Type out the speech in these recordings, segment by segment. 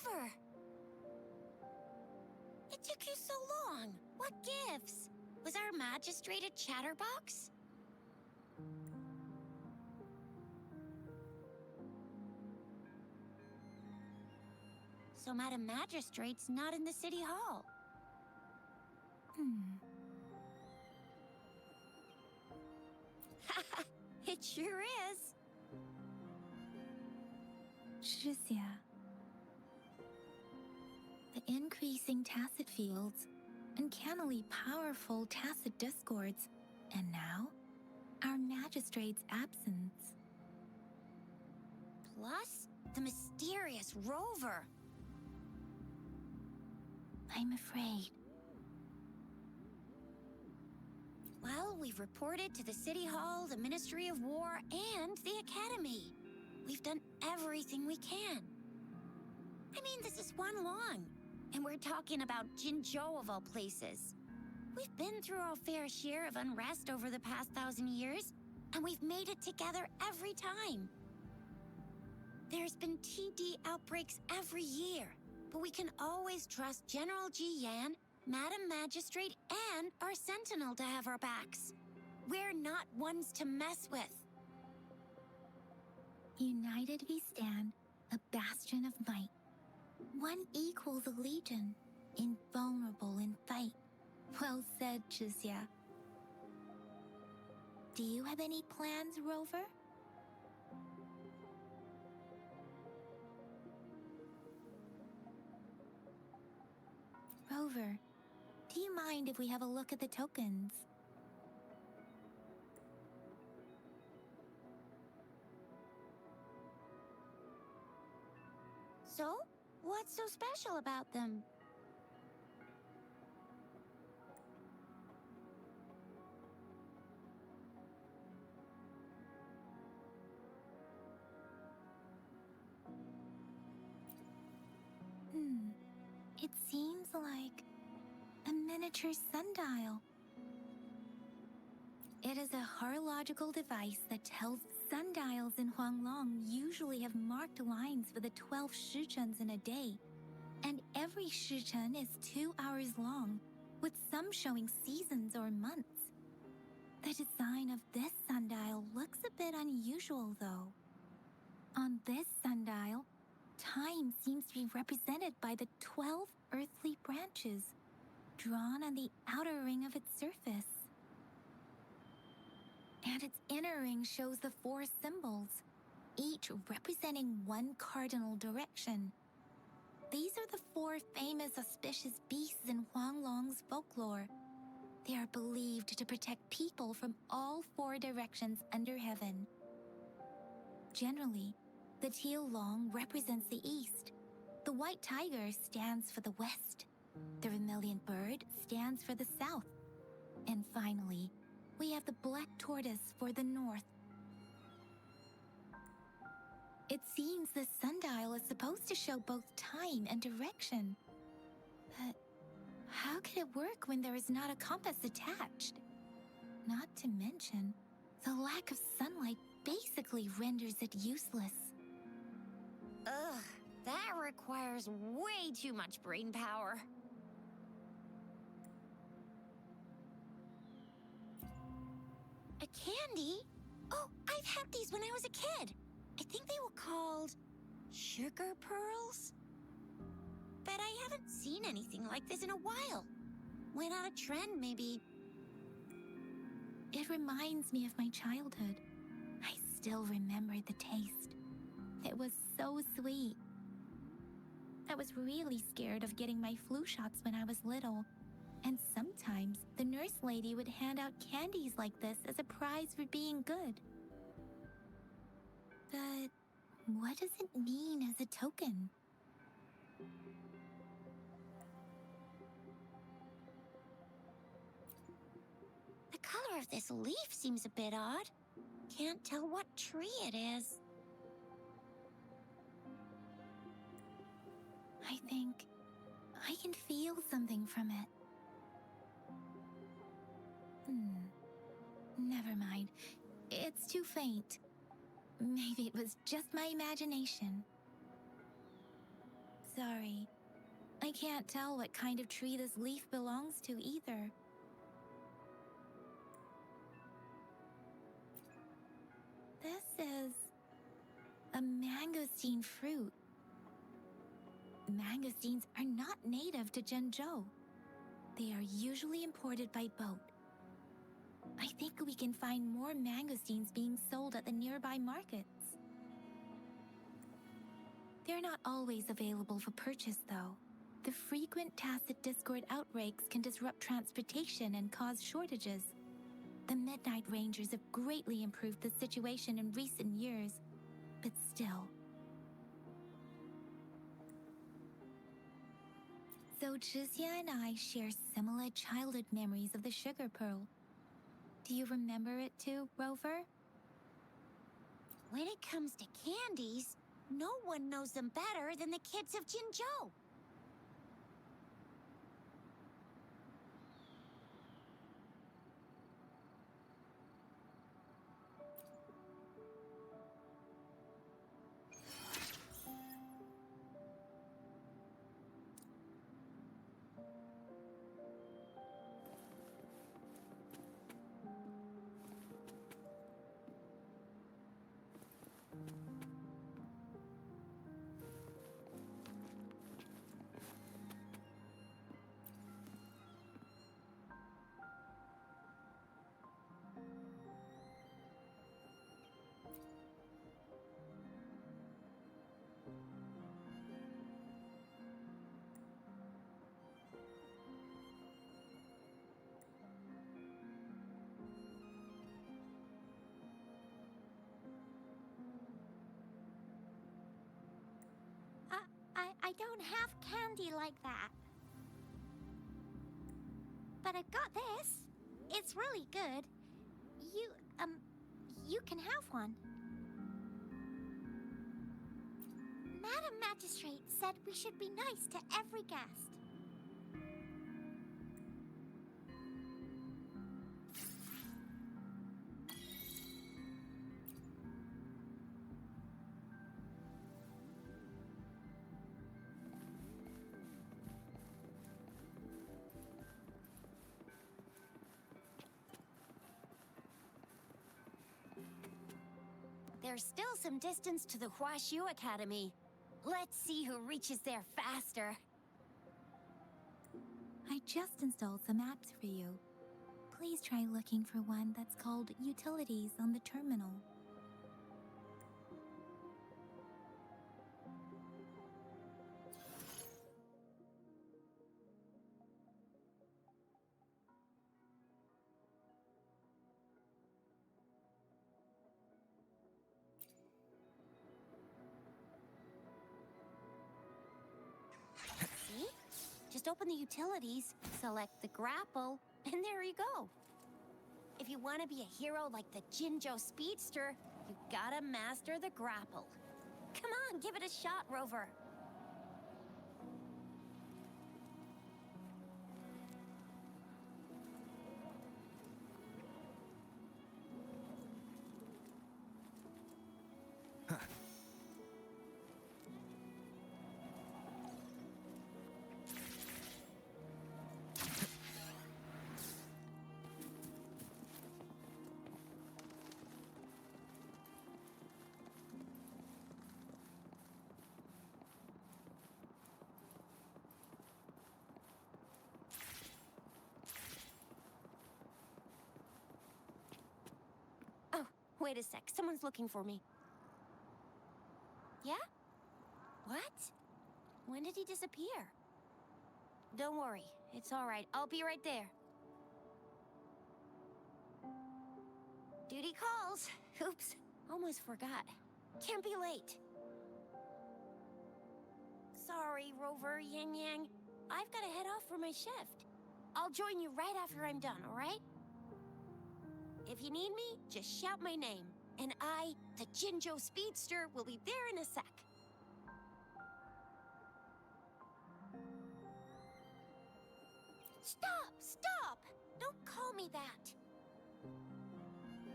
Rover! It took you so long. What gives? Was our magistrate a chatterbox? So Madam Magistrate's not in the city hall. It sure is. Shixia. The increasing tacit fields, uncannily powerful tacit discords, and now, our magistrate's absence. Plus, the mysterious Rover. I'm afraid. Well, we've reported to the City Hall, the Ministry of War, and the Academy. We've done everything we can. I mean, this is one long, and we're talking about JINZHOU of all places. We've been through our fair share of unrest over the past 1,000 years, and we've made it together every time. There's been TD outbreaks every year, but we can always trust General Ji Yan, Madam Magistrate, and our Sentinel to have our backs. We're not ones to mess with. United we stand, a bastion of might. One equals a legion, invulnerable in fight. Well said, Shixia. Do you have any plans, Rover? Rover, do you mind if we have a look at the tokens? So, what's so special about them? It seems like a miniature sundial. It is a horological device that tells sundials in Huanglong usually have marked lines for the 12 shichens in a day, and every shichen is 2 hours long, with some showing seasons or months. The design of this sundial looks a bit unusual, though. On this sundial, time seems to be represented by the 12 earthly branches, drawn on the outer ring of its surface. And its inner ring shows the 4 symbols, each representing one cardinal direction. These are the 4 famous auspicious beasts in Huanglong's folklore. They are believed to protect people from all 4 directions under heaven. Generally, the teal long represents the east. The white tiger stands for the west. The vermilion bird stands for the south. And finally, we have the black tortoise for the north. It seems the sundial is supposed to show both time and direction. But how could it work when there is not a compass attached? Not to mention, the lack of sunlight basically renders it useless. Ugh, that requires way too much brain power. A candy? Oh, I've had these when I was a kid. I think they were called sugar pearls? But I haven't seen anything like this in a while. Went out of trend, maybe. It reminds me of my childhood. I still remember the taste. It was so sweet. I was really scared of getting my flu shots when I was little. And sometimes the nurse lady would hand out candies like this as a prize for being good. But what does it mean as a token? The color of this leaf seems a bit odd. Can't tell what tree it is. I think I can feel something from it. Never mind. It's too faint. Maybe it was just my imagination. sorry. I can't tell what kind of tree this leaf belongs to either. This is a mangosteen fruit. Mangosteens are not native to JINZHOU. They are usually imported by boat. I think we can find more mangosteens being sold at the nearby markets. They're not always available for purchase, though. The frequent tacit discord outbreaks can disrupt transportation and cause shortages. The Midnight Rangers have greatly improved the situation in recent years, but still. So Zhixia and I share similar childhood memories of the Sugar Pearl. Do you remember it too, Rover? When it comes to candies, no one knows them better than the kids of JINZHOU. I don't have candy like that. But I've got this. It's really good. You can have one. Madam Magistrate said we should be nice to every guest. There's still some distance to the Huashu Academy. Let's see who reaches there faster. I just installed some apps for you. Please try looking for one that's called Utilities on the terminal. See? Just open the utilities, select the grapple, and there you go. If you want to be a hero like the JINZHOU Speedster, you gotta master the grapple. Come on, give it a shot, Rover. Wait a sec, someone's looking for me. Yeah? What? When did he disappear? Don't worry, it's all right. I'll be right there. Duty calls. Oops, almost forgot. Can't be late. Sorry, Rover, Yang Yang. I've got to head off for my shift. I'll join you right after I'm done, all right? If you need me, just shout my name. And I, the JINZHOU Speedster, will be there in a sec. Stop! Stop! Don't call me that.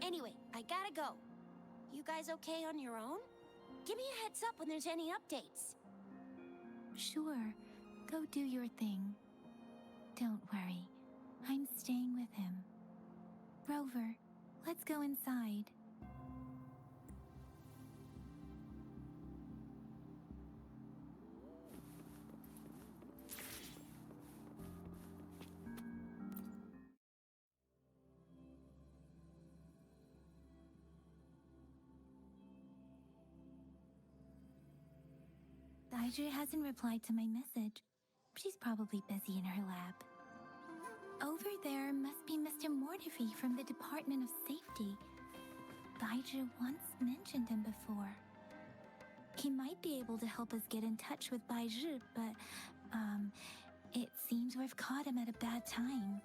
Anyway, I gotta go. You guys okay on your own? Give me a heads up when there's any updates. Sure, go do your thing. Don't worry, I'm staying with him. Rover, let's go inside. JINZHOU hasn't replied to my message. She's probably busy in her lab. Over there must be Mr. Mortifi from the Department of Safety. JINZHOU once mentioned him before. He might be able to help us get in touch with JINZHOU, but, it seems we've caught him at a bad time.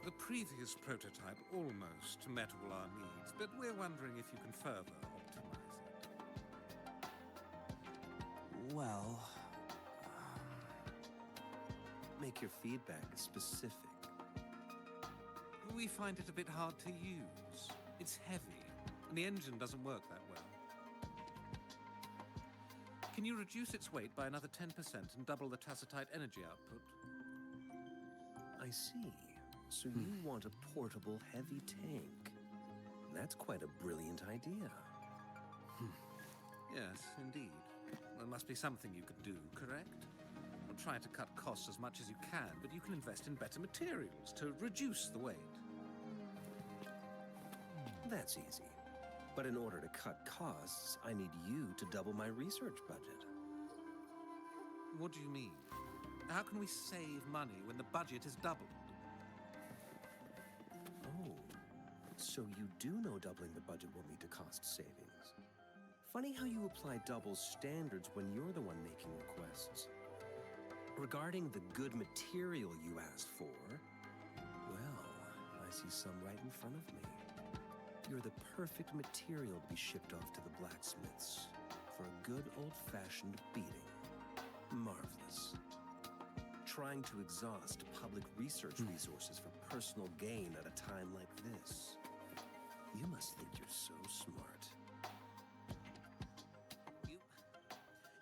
The previous prototype almost met all our needs, but we're wondering if you can further optimize it. Well, make your feedback specific. We find it a bit hard to use. It's heavy, and the engine doesn't work that well. Can you reduce its weight by another 10% and double the tacitite energy output? I see. So you want a portable heavy tank. That's quite a brilliant idea. Yes, indeed. There must be something you could do, correct? We'll try to cut costs as much as you can, but you can invest in better materials to reduce the weight. That's easy. But in order to cut costs, I need you to double my research budget. What do you mean? How can we save money when the budget is doubled? Oh, so you do know doubling the budget will lead to cost savings. Funny how you apply double standards when you're the one making requests. Regarding the good material you asked for, well, I see some right in front of me. You're the perfect material to be shipped off to the blacksmiths for a good old-fashioned beating. Marvelous. Trying to exhaust public research resources for personal gain at a time like this. You must think you're so smart.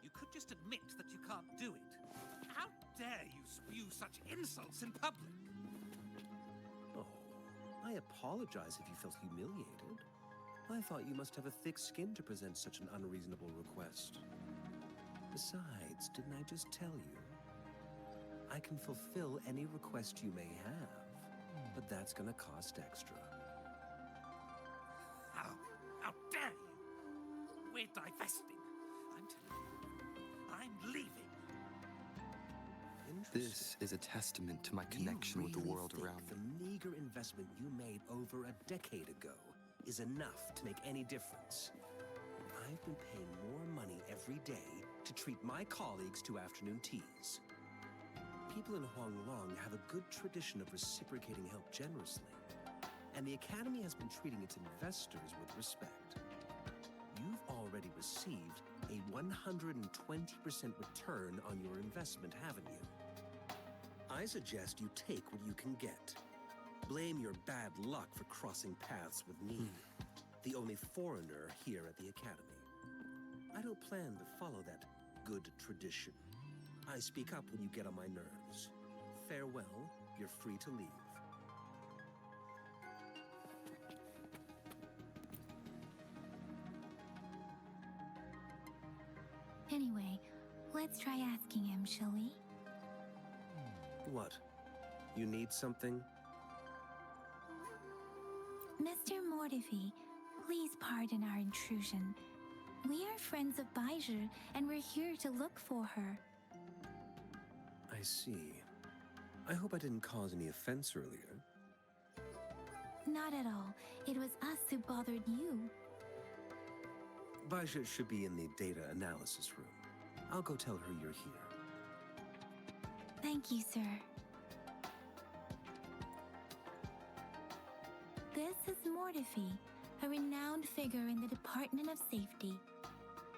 You could just admit that you can't do it. How dare you spew such insults in public? Oh, I apologize if you felt humiliated. I thought you must have a thick skin to present such an unreasonable request. Besides, didn't I just tell you? I can fulfill any request you may have, but that's gonna cost extra. How dare you? We're divesting. I'm telling you. I'm leaving. This is a testament to my connection with the world think around me. The meager investment you made over a decade ago is enough to make any difference. I've been paying more money every day to treat my colleagues to afternoon teas. People in Huanglong have a good tradition of reciprocating help generously, and the Academy has been treating its investors with respect. You've already received a 120% return on your investment, haven't you? I suggest you take what you can get. Blame your bad luck for crossing paths with me, the only foreigner here at the Academy. I don't plan to follow that good tradition. I speak up when you get on my nerves. Farewell, you're free to leave. Anyway, let's try asking him, shall we? What? You need something? Mr. Mortifi, please pardon our intrusion. We are friends of JINZHOU, and we're here to look for her. I see. I hope I didn't cause any offense earlier. Not at all. It was us who bothered you. Baja should be in the data analysis room. I'll go tell her you're here. Thank you, sir. This is Mortifi, a renowned figure in the Department of Safety.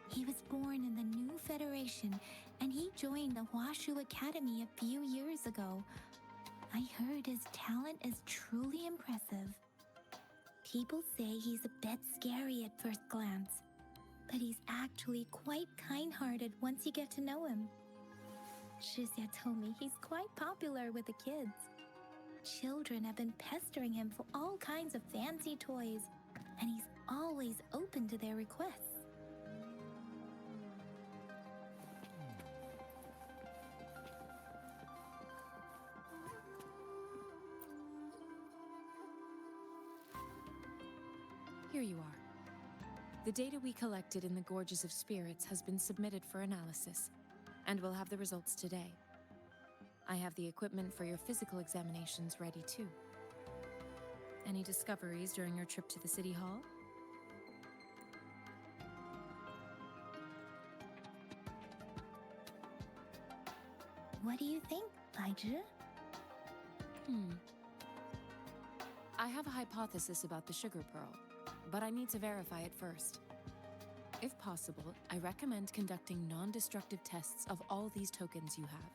He was born in the new Federation, and he joined the Huashu Academy a few years ago. I heard his talent is truly impressive. People say he's a bit scary at first glance, but he's actually quite kind-hearted once you get to know him. Shizia told me he's quite popular with the kids. Children have been pestering him for all kinds of fancy toys, and he's always open to their requests. Here you are. The data we collected in the Gorges of Spirits has been submitted for analysis, and we'll have the results today. I have the equipment for your physical examinations ready too. Any discoveries during your trip to the City Hall? What do you think, Baizhi? I have a hypothesis about the sugar pearl, but I need to verify it first. If possible, I recommend conducting non-destructive tests of all these tokens you have.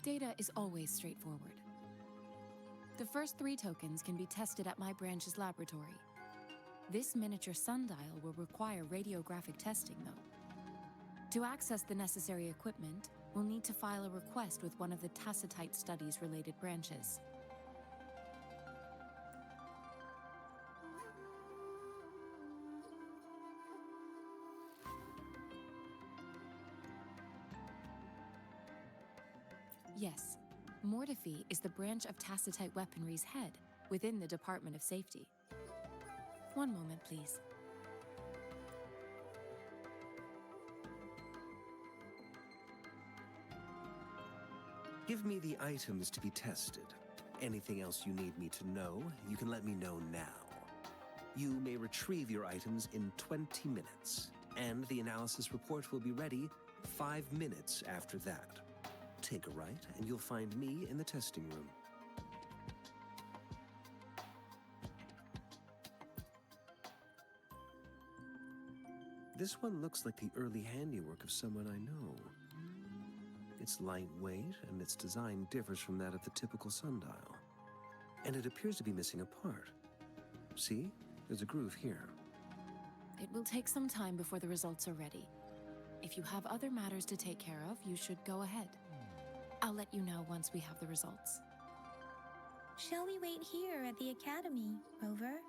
Data is always straightforward. The first 3 tokens can be tested at my branch's laboratory. This miniature sundial will require radiographic testing, though. To access the necessary equipment, we'll need to file a request with one of the Tacitite Studies-related branches. Yes, Mortifi is the branch of Tacitite Weaponry's head within the Department of Safety. One moment, please. Give me the items to be tested. Anything else you need me to know, you can let me know now. You may retrieve your items in 20 minutes, and the analysis report will be ready 5 minutes after that. Take a right, and you'll find me in the testing room. This one looks like the early handiwork of someone I know. It's lightweight, and its design differs from that of the typical sundial. And it appears to be missing a part. See? There's a groove here. It will take some time before the results are ready. If you have other matters to take care of, you should go ahead. I'll let you know once we have the results. Shall we wait here at the Academy, Rover?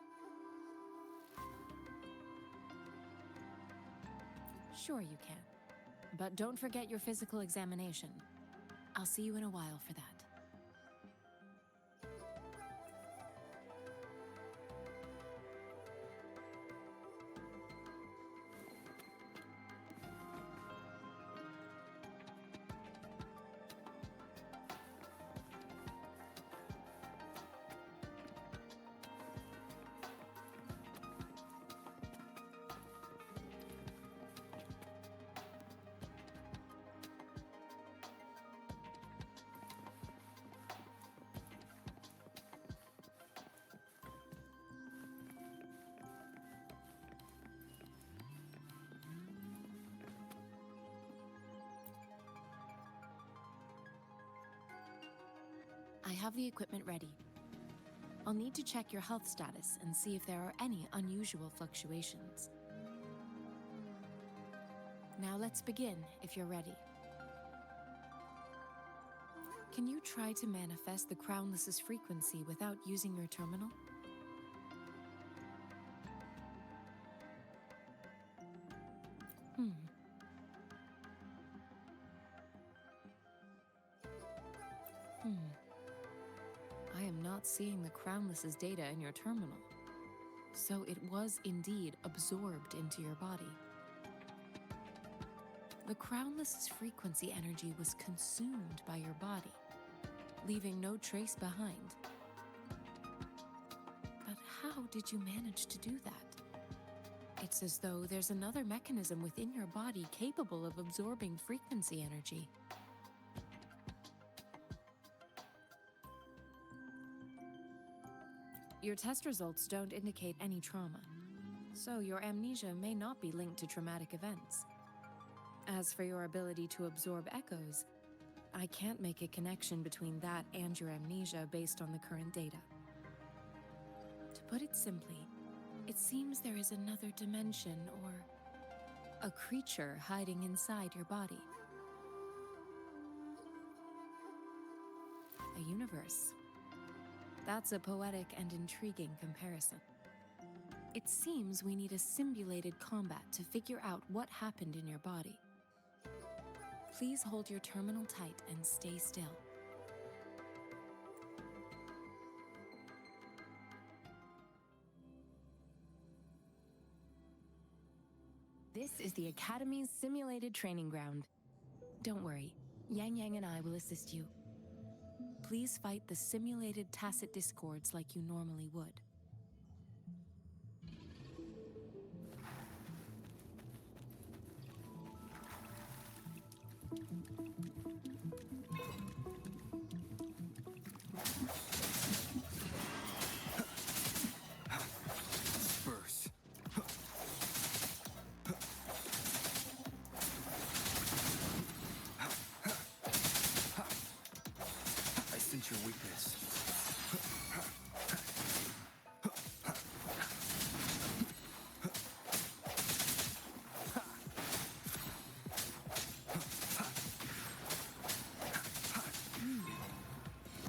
Sure you can. But don't forget your physical examination. I'll see you in a while for that. I have the equipment ready. I'll need to check your health status and see if there are any unusual fluctuations. Now let's begin, if you're ready. Can you try to manifest the Crownless's frequency without using your terminal? I am not seeing the Crownless's data in your terminal. So it was indeed absorbed into your body. The Crownless's frequency energy was consumed by your body, leaving no trace behind. But how did you manage to do that? It's as though there's another mechanism within your body capable of absorbing frequency energy. Your test results don't indicate any trauma, so your amnesia may not be linked to traumatic events. As for your ability to absorb echoes, I can't make a connection between that and your amnesia based on the current data. To put it simply, it seems there is another dimension or a creature hiding inside your body. A universe. That's a poetic and intriguing comparison. It seems we need a simulated combat to figure out what happened in your body. Please hold your terminal tight and stay still. This is the Academy's simulated training ground. Don't worry, Yang Yang and I will assist you. Please fight the simulated tacit discords like you normally would. Spurs. I sense your weakness.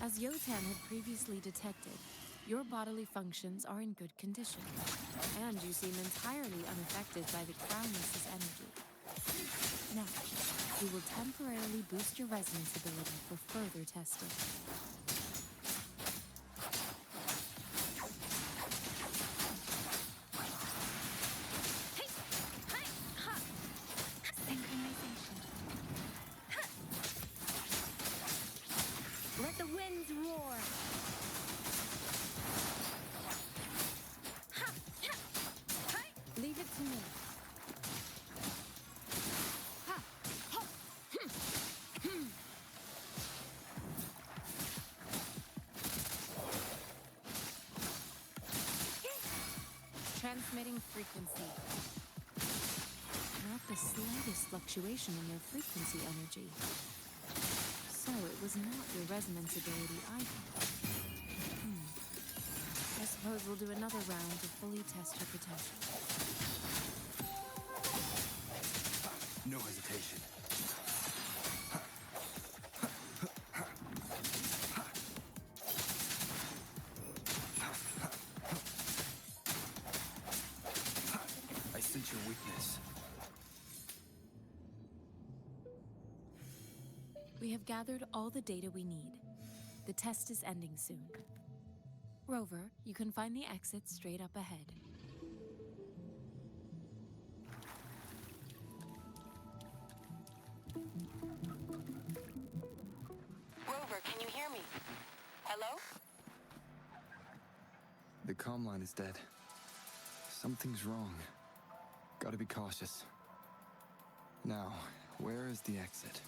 As Yotan had previously detected, your bodily functions are in good condition, and you seem entirely unaffected by the Crownless's energy. Now, we will temporarily boost your resonance ability for further testing. Synchronization. Let the winds roar. Leave it to me. Transmitting frequency. Not the slightest fluctuation in your frequency energy. So it was not your resonance ability either. I suppose we'll do another round to fully test your potential. No hesitation. I sense your weakness. We have gathered all the data we need. The test is ending soon. Rover, you can find the exit straight up ahead. Rover, can you hear me? Hello? The comm line is dead. Something's wrong. Gotta be cautious. Now, where is the exit?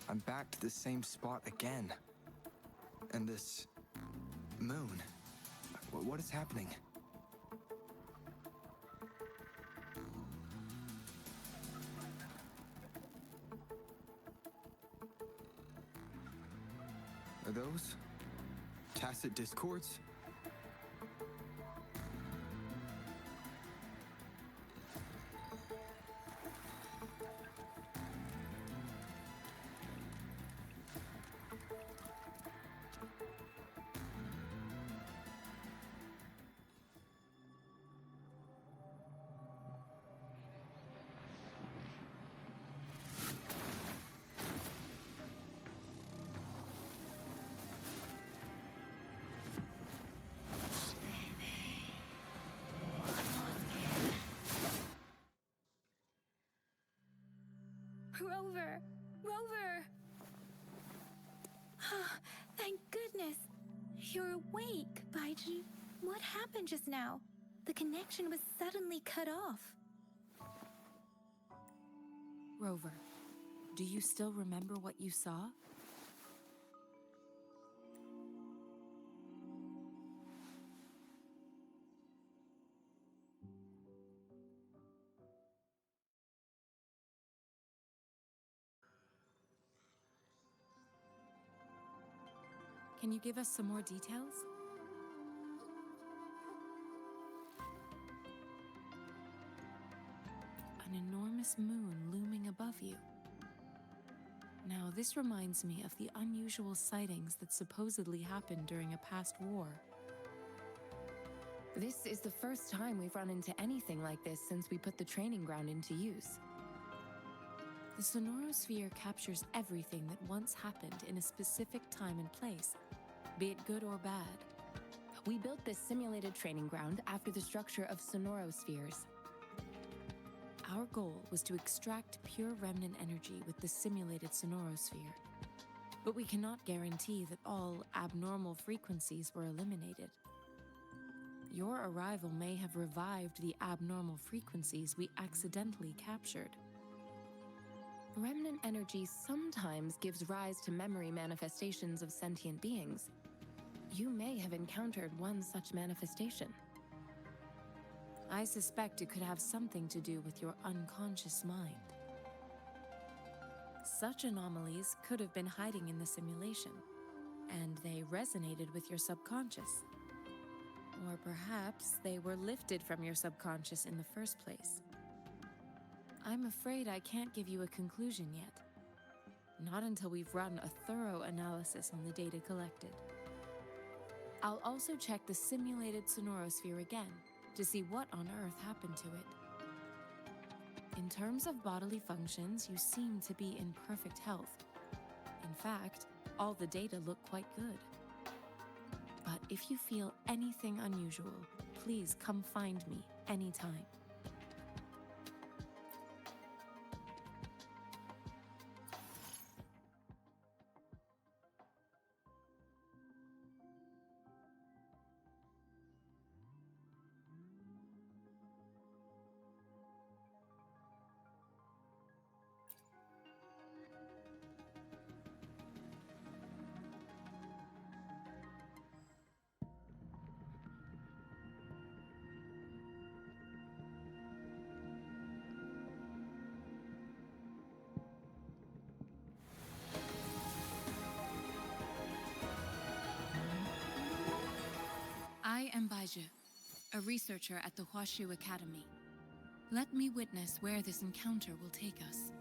I'm back to the same spot again. And this moon. What is happening? Are those tacit discords? Rover! Rover! Thank goodness. You're awake, Baiji. What happened just now? The connection was suddenly cut off. Rover, do you still remember what you saw? Can you give us some more details? An enormous moon looming above you. Now, this reminds me of the unusual sightings that supposedly happened during a past war. This is the first time we've run into anything like this since we put the training ground into use. The sonorosphere captures everything that once happened in a specific time and place, be it good or bad. We built this simulated training ground after the structure of sonorospheres. Our goal was to extract pure remnant energy with the simulated sonorosphere. But we cannot guarantee that all abnormal frequencies were eliminated. Your arrival may have revived the abnormal frequencies we accidentally captured. Remnant energy sometimes gives rise to memory manifestations of sentient beings. You may have encountered one such manifestation. I suspect it could have something to do with your unconscious mind. Such anomalies could have been hiding in the simulation, and they resonated with your subconscious. Or perhaps they were lifted from your subconscious in the first place. I'm afraid I can't give you a conclusion yet. Not until we've run a thorough analysis on the data collected. I'll also check the simulated sonorosphere again to see what on earth happened to it. In terms of bodily functions, you seem to be in perfect health. In fact, all the data look quite good. But if you feel anything unusual, please come find me anytime. I am JINZHOU, a researcher at the Huashu Academy. Let me witness where this encounter will take us.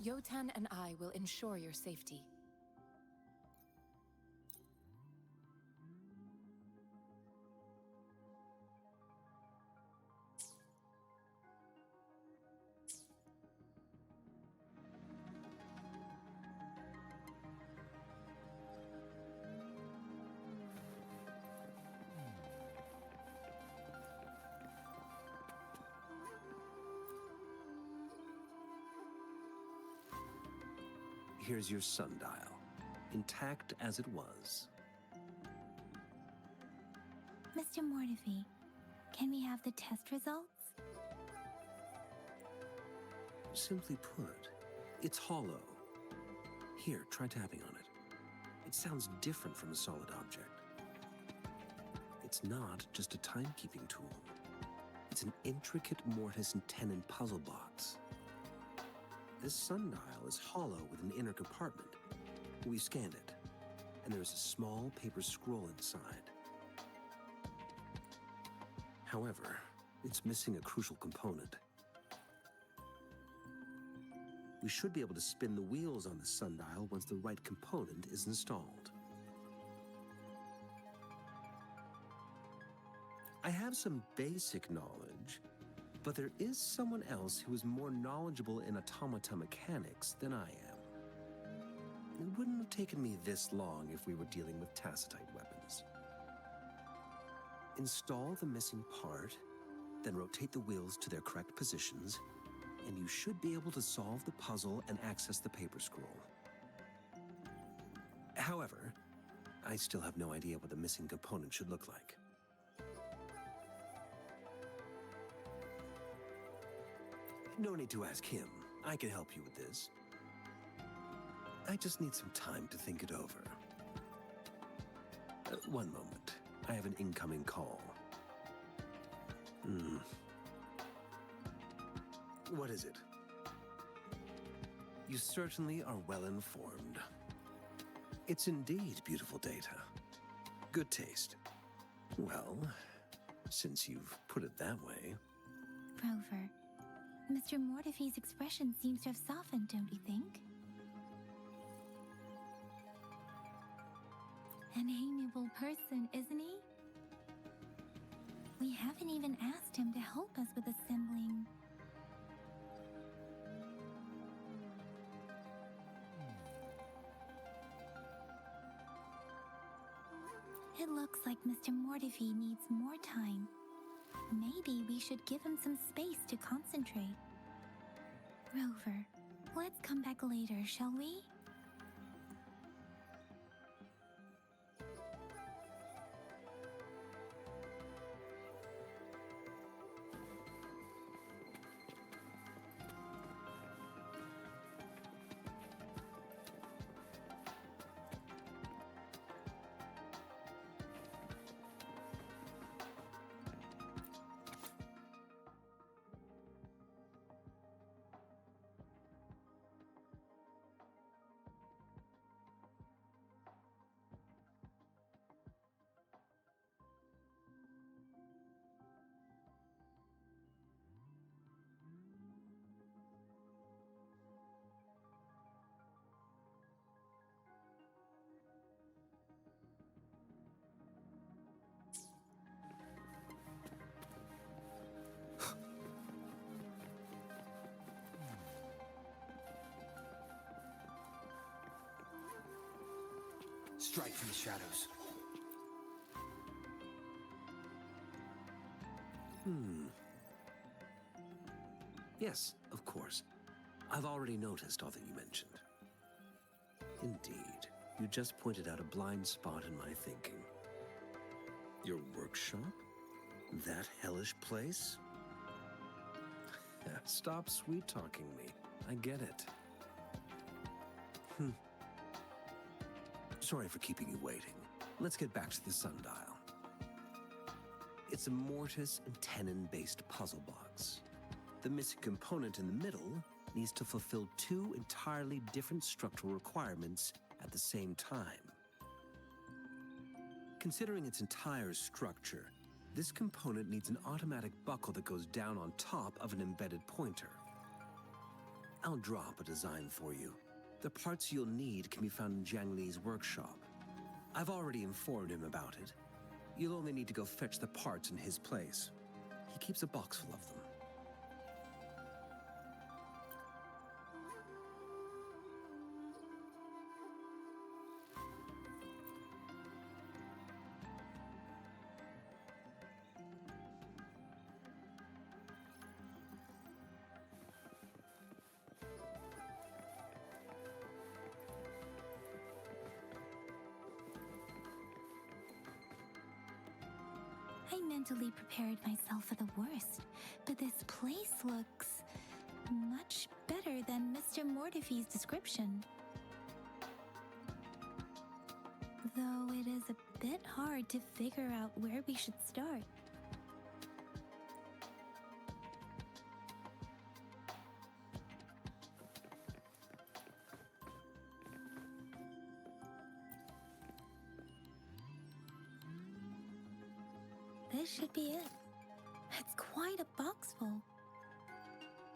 Yotan and I will ensure your safety. here's your sundial, intact as it was. Mr. Mortefi, can we have the test results? Simply put, it's hollow. Here, try tapping on it. It sounds different from a solid object. It's not just a timekeeping tool. It's an intricate mortise and tenon puzzle box. This sundial is hollow with an inner compartment. We've scanned it, and there's a small paper scroll inside. However, it's missing a crucial component. We should be able to spin the wheels on the sundial once the right component is installed. I have some basic knowledge, but there is someone else who is more knowledgeable in automata mechanics than I am. It wouldn't have taken me this long if we were dealing with tacitite weapons. Install the missing part, then rotate the wheels to their correct positions, and you should be able to solve the puzzle and access the paper scroll. However, I still have no idea what the missing component should look like. No need to ask him. I can help you with this. I just need some time to think it over. One moment. I have an incoming call. What is it? You certainly are well informed. It's indeed beautiful data. Good taste. Well, since you've put it that way. Rover, Mr. Mortefi's expression seems to have softened, don't you think? An amiable person, isn't he? We haven't even asked him to help us with assembling. It looks like Mr. Mortefi needs more time. Maybe we should give him some space to concentrate. Rover, let's come back later, shall we? Strike from the shadows. Yes, of course. I've already noticed all that you mentioned. Indeed, you just pointed out a blind spot in my thinking. Your workshop? That hellish place? Stop sweet-talking me. I get it. Sorry for keeping you waiting. Let's get back to the sundial. It's a mortise and tenon-based puzzle box. The missing component in the middle needs to fulfill two entirely different structural requirements at the same time. Considering its entire structure, this component needs an automatic buckle that goes down on top of an embedded pointer. I'll drop a design for you. The parts you'll need can be found in Jiang Li's workshop. I've already informed him about it. You'll only need to go fetch the parts in his place. He keeps a box full of them. I mentally prepared myself for the worst, but this place looks much better than Mr. Mortify's description. Though it is a bit hard to figure out where we should start. This should be it. It's quite a box full.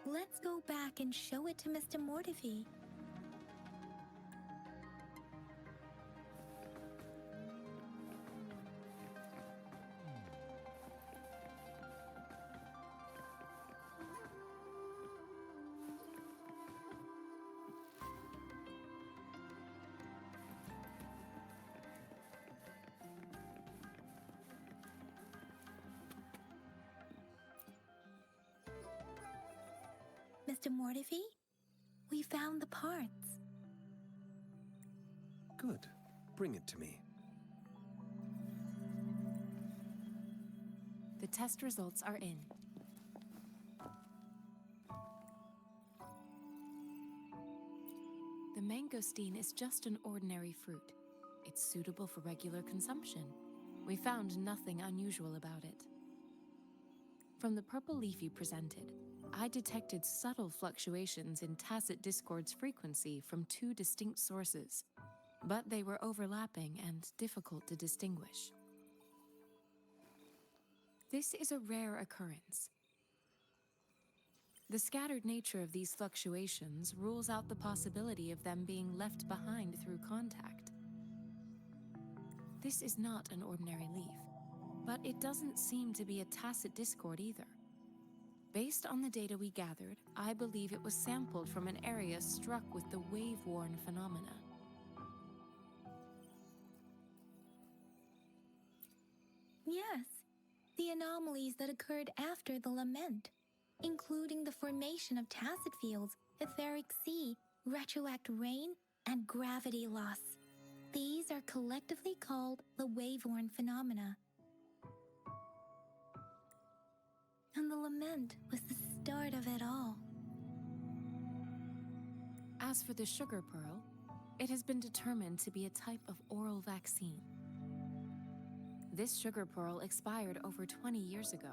Let's go back and show it to Mr. Mortify. Mr. Mortify, we found the parts. Good. Bring it to me. The test results are in. The mangosteen is just an ordinary fruit. It's suitable for regular consumption. We found nothing unusual about it. From the purple leaf you presented, I detected subtle fluctuations in tacit discord's frequency from two distinct sources, but they were overlapping and difficult to distinguish. This is a rare occurrence. The scattered nature of these fluctuations rules out the possibility of them being left behind through contact. This is not an ordinary leaf, but it doesn't seem to be a tacit discord either. Based on the data we gathered, I believe it was sampled from an area struck with the wave-worn phenomena. Yes, the anomalies that occurred after the lament, including the formation of tacit fields, etheric sea, retroact rain, and gravity loss. These are collectively called the wave-worn phenomena. And the lament was the start of it all. As for the sugar pearl, it has been determined to be a type of oral vaccine. This sugar pearl expired over 20 years ago.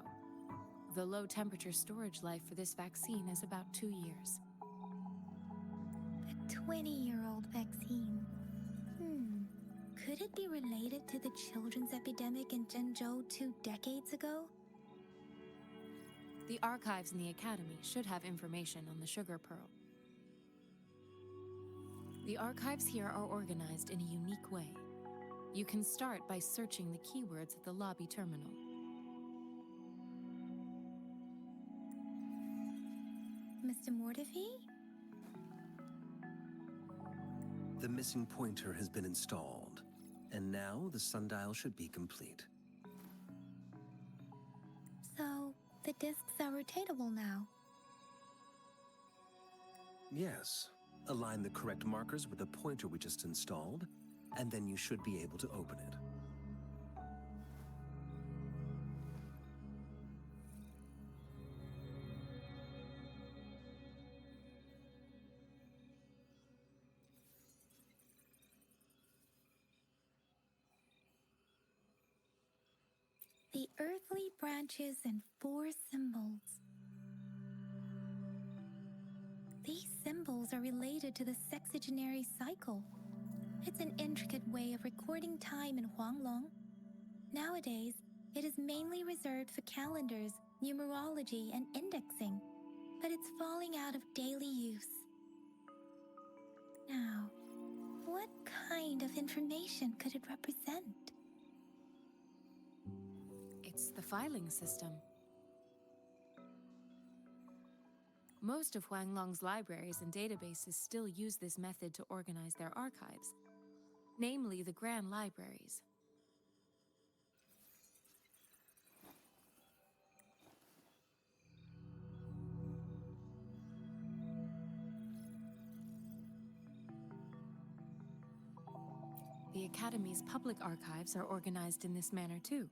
The low-temperature storage life for this vaccine is about 2 years. A 20-year-old vaccine. Could it be related to the children's epidemic in JINZHOU 2 decades ago? The archives in the Academy should have information on the sugar pearl. The archives here are organized in a unique way. You can start by searching the keywords at the lobby terminal. Mr. Mortify? The missing pointer has been installed, and now the sundial should be complete. So, the discs are rotatable now. Yes. Align the correct markers with the pointer we just installed, and then you should be able to open it. The earthly branches and 4 symbols. These symbols are related to the sexagenary cycle. It's an intricate way of recording time in Huanglong. Nowadays, it is mainly reserved for calendars, numerology, and indexing, but it's falling out of daily use. Now, what kind of information could it represent? It's the filing system. Most of Huanglong's libraries and databases still use this method to organize their archives, namely the Grand Libraries. The Academy's public archives are organized in this manner too.